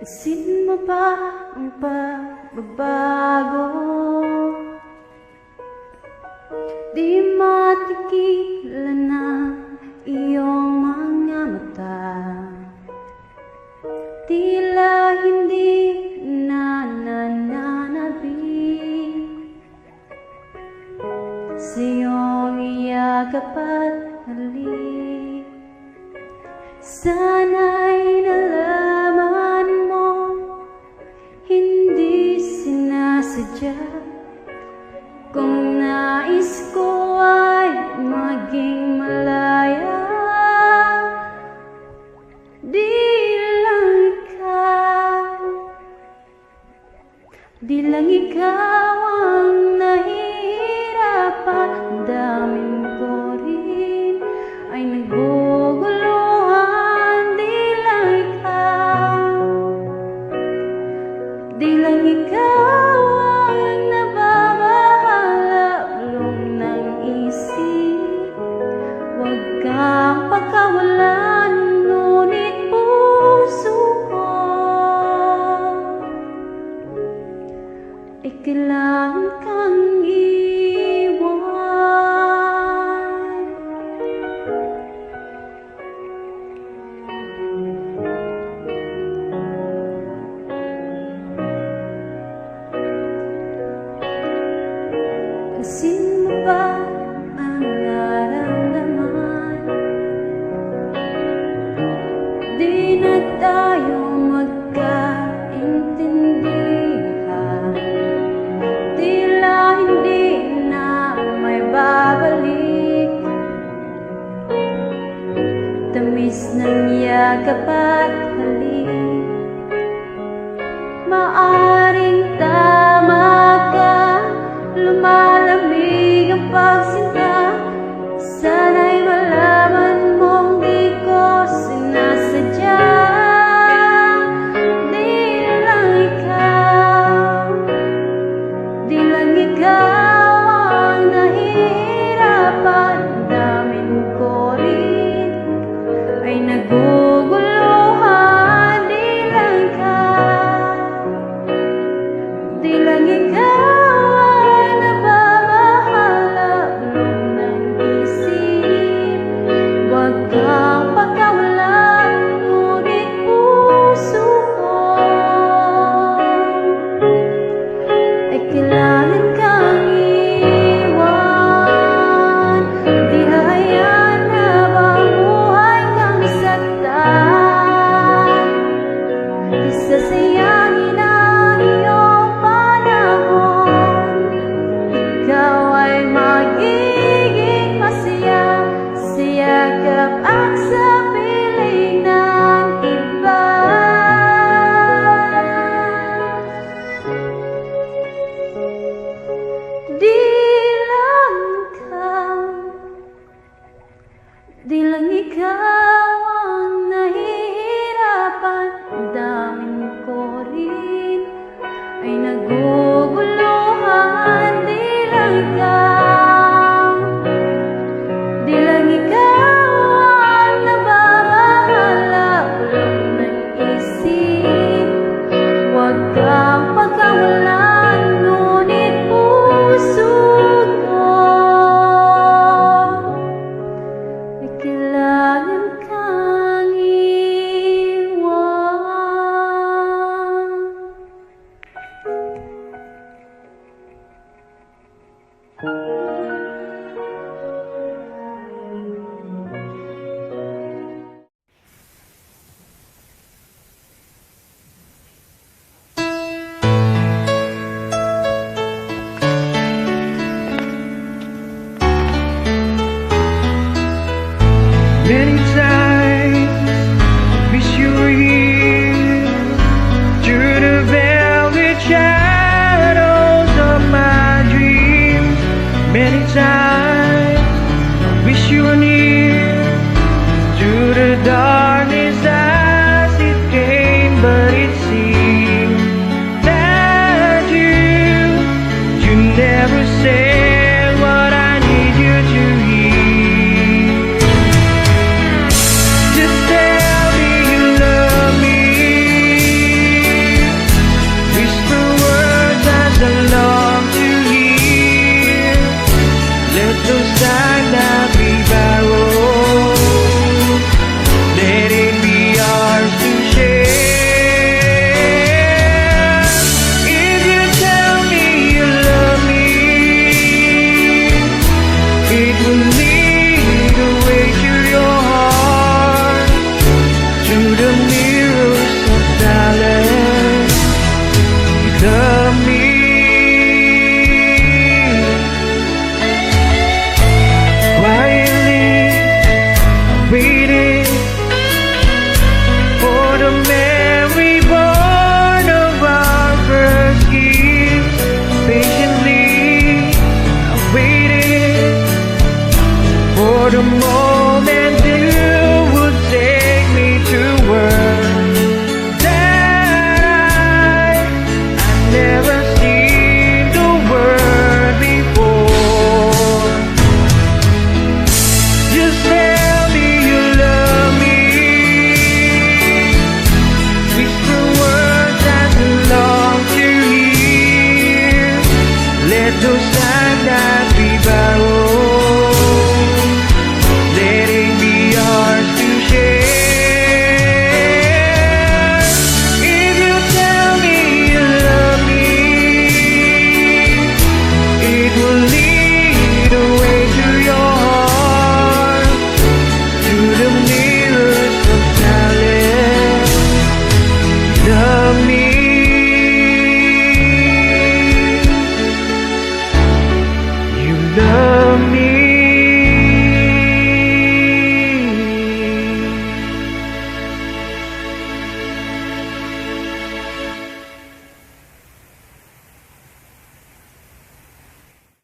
Pansin mo ba ang pagbabago? Di matigilan ng iyong mga mata. Tila hindi nananabik sa iyong iyagap at halik. Sana'y nalaman mo, hindi sinasadya. Kung nais ko ay maging malaya, di lang ikaw ang nahihirapan. Damdamin ko rin ay naguguluhan. Di lang ikaw ang nababahala, bulong ng isip. Huwag kang pagkawalan, ngunit puso ko ay kailangan kang iwan. Pansin mo ba ang nararamdaman? Di na tayo magkaintindihan. Tila hindi na may babalik. Tamis ng yakap at halik. Maaring tama ka, lumalamig ang pagsinta. Sana'y malaman mong di ko sinasadya. Di lang ikaw ang nahihirapan. Damdamin ko rin ay naguguluhan. Di lang ikaw ang nababahala, bulong ng isip. Huwag kang pagkawalan, ngunit puso ko ay kailangan kang iwan. Di hahayaan habang buhay kang saktan. Di sasayangin ang iyong panahon. Ikaw ay magiging masaya sa yakap at sa piling ng iba. Di lang ikaw ang nahihirapan. Damdamin ko rin ay